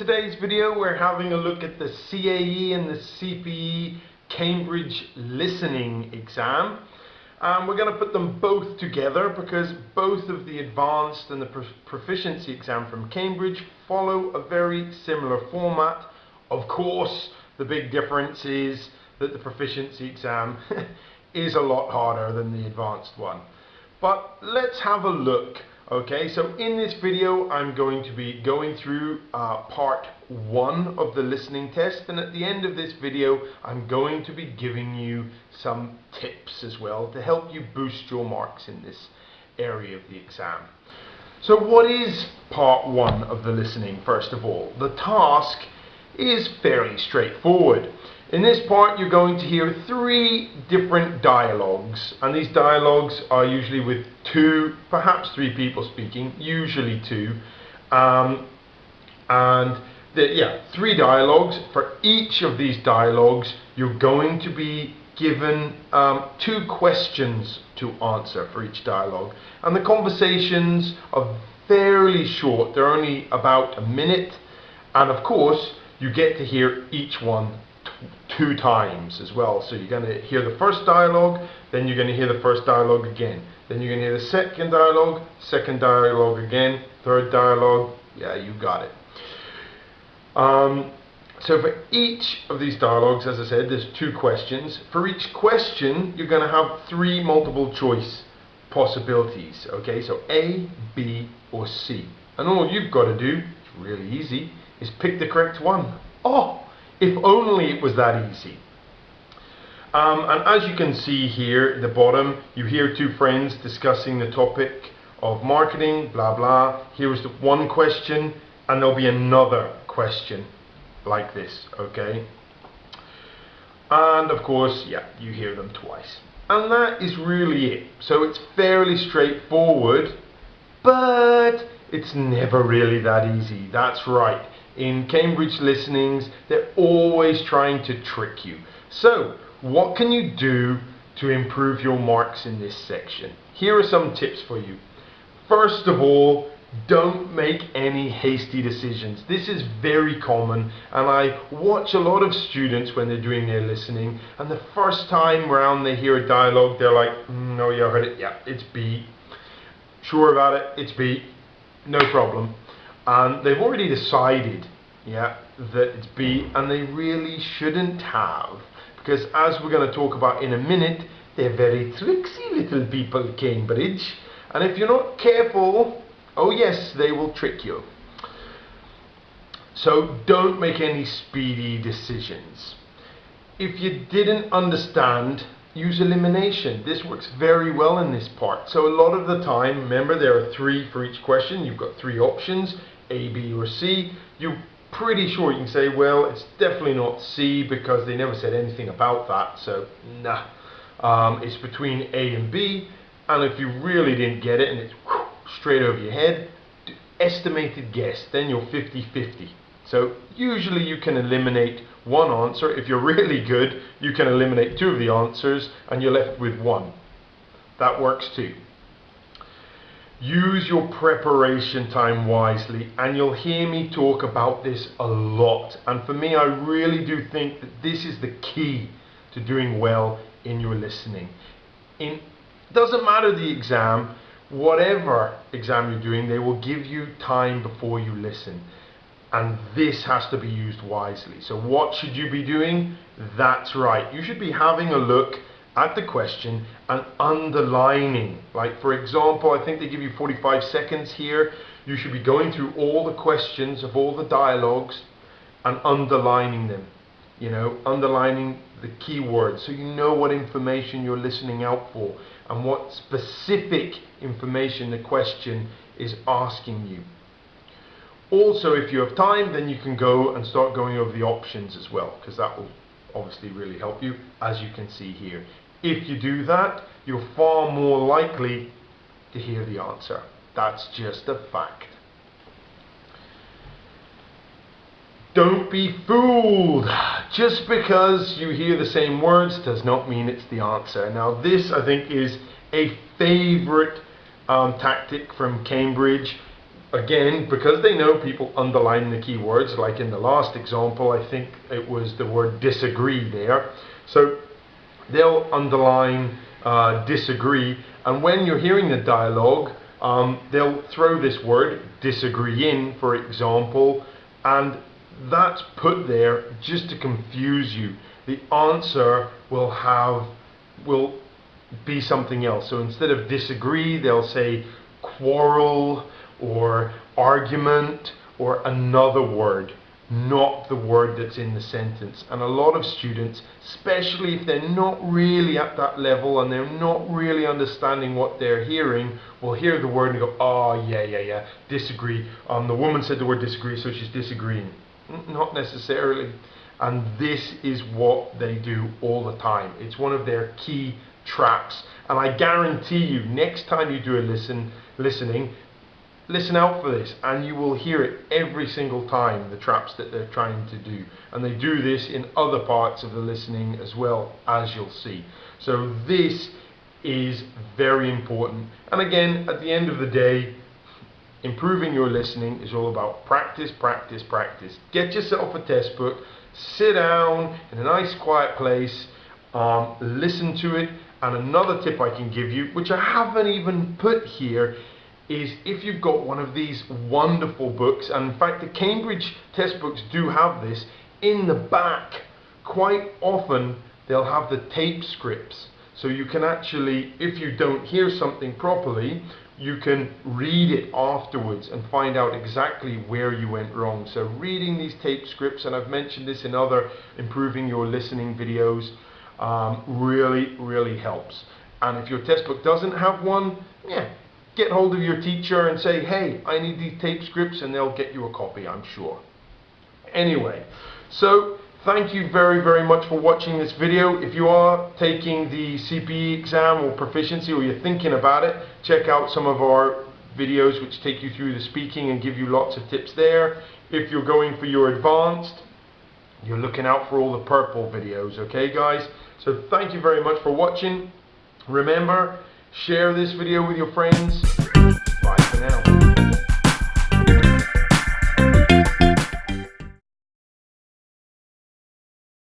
today's video, we're having a look at the CAE and the CPE Cambridge listening exam. We're going to put them both together because both of the advanced and the proficiency exam from Cambridge follow a very similar format. Of course, the big difference is that the proficiency exam is a lot harder than the advanced one. But let's have a look. Okay, so in this video I'm going to be going through part 1 of the listening test, and at the end of this video I'm going to be giving you some tips as well to help you boost your marks in this area of the exam. So what is part 1 of the listening? First of all, the task is fairly straightforward. In this part you're going to hear 3 different dialogues, and these dialogues are usually with 2, perhaps 3 people speaking, usually 2, and 3 dialogues. For each of these dialogues you're going to be given 2 questions to answer for each dialogue, and the conversations are fairly short. They're only about a minute, and of course you get to hear each one 2 times as well. So you're going to hear the first dialogue, then you're going to hear the first dialogue again, then you're going to hear the second dialogue again, third dialogue. Yeah, you got it. So for each of these dialogues, as I said, there's 2 questions. For each question you're going to have 3 multiple choice possibilities. Okay, so A, B or C, and all you've got to do, it's really easy, is pick the correct one. Oh, if only it was that easy. And as you can see here at the bottom, you hear 2 friends discussing the topic of marketing, blah blah. Here is the one question, and there'll be another question like this, okay? And of course, yeah, you hear them twice. And that is really it. So it's fairly straightforward, but it's never really that easy. That's right. In Cambridge listenings, they're always trying to trick you. So, what can you do to improve your marks in this section? Here are some tips for you. First of all, don't make any hasty decisions. This is very common, and I watch a lot of students when they're doing their listening, and the first time round they hear a dialogue, they're like, "No, you heard it, yeah, it's B. Sure about it, it's B, no problem." And they've already decided, yeah, that it's B, and they really shouldn't have, because as we're going to talk about in a minute, they're very tricksy little people, Cambridge, and if you're not careful, oh yes, they will trick you. So don't make any speedy decisions. If you didn't understand, use elimination. This works very well in this part. So a lot of the time, remember there are 3 for each question. You've got 3 options, A, B or C. You're pretty sure you can say, well, it's definitely not C because they never said anything about that, so nah. It's between A and B, and if you really didn't get it and it's straight over your head, estimated guess, then you're 50-50. So usually you can eliminate one answer. If you're really good, you can eliminate 2 of the answers and you're left with 1. That works too. Use your preparation time wisely, and you'll hear me talk about this a lot. And for me, I really do think that this is the key to doing well in your listening. It doesn't matter the exam, whatever exam you're doing, they will give you time before you listen. And this has to be used wisely. So what should you be doing? That's right. You should be having a look at the question and underlining. Like for example, I think they give you 45 seconds here. You should be going through all the questions of all the dialogues and underlining them. You know, underlining the keywords so you know what information you're listening out for and what specific information the question is asking you. Also, if you have time, then you can go and start going over the options as well, because that will obviously really help you, as you can see here. If you do that, you're far more likely to hear the answer. That's just a fact. Don't be fooled. Just because you hear the same words does not mean it's the answer. Now this, I think, is a favorite tactic from Cambridge. Again, because they know people underline the keywords, like in the last example, I think it was the word disagree there. So they'll underline disagree, and when you're hearing the dialogue, they'll throw this word disagree in, for example, and that's put there just to confuse you. The answer will be something else. So instead of disagree, they'll say quarrel or argument or another word, not the word that's in the sentence. And a lot of students, especially if they're not really at that level and they're not really understanding what they're hearing, will hear the word and go, oh yeah, disagree. The woman said the word disagree, so she's disagreeing. Not necessarily. And this is what they do all the time. It's one of their key traps. And I guarantee you, next time you do a listening, listen out for this, and you will hear it every single time, the traps that they're trying to do. And they do this in other parts of the listening as well, as you'll see. So this is very important. And again, at the end of the day, improving your listening is all about practice, practice, practice. Get yourself a test book, sit down in a nice quiet place, listen to it. And another tip I can give you, which I haven't even put here, is if you've got one of these wonderful books, and in fact the Cambridge test books do have this, in the back quite often they'll have the tape scripts, so you can actually, if you don't hear something properly, you can read it afterwards and find out exactly where you went wrong. So reading these tape scripts, and I've mentioned this in other improving your listening videos, really helps. And if your test book doesn't have one, get hold of your teacher and say, hey, I need these tape scripts, and they'll get you a copy, I'm sure. Anyway, so thank you very much for watching this video. If you are taking the CPE exam or proficiency, or you're thinking about it, check out some of our videos which take you through the speaking and give you lots of tips there. If you're going for your advanced, you're looking out for all the purple videos, okay guys? So thank you very much for watching. Remember, share this video with your friends. Bye for now.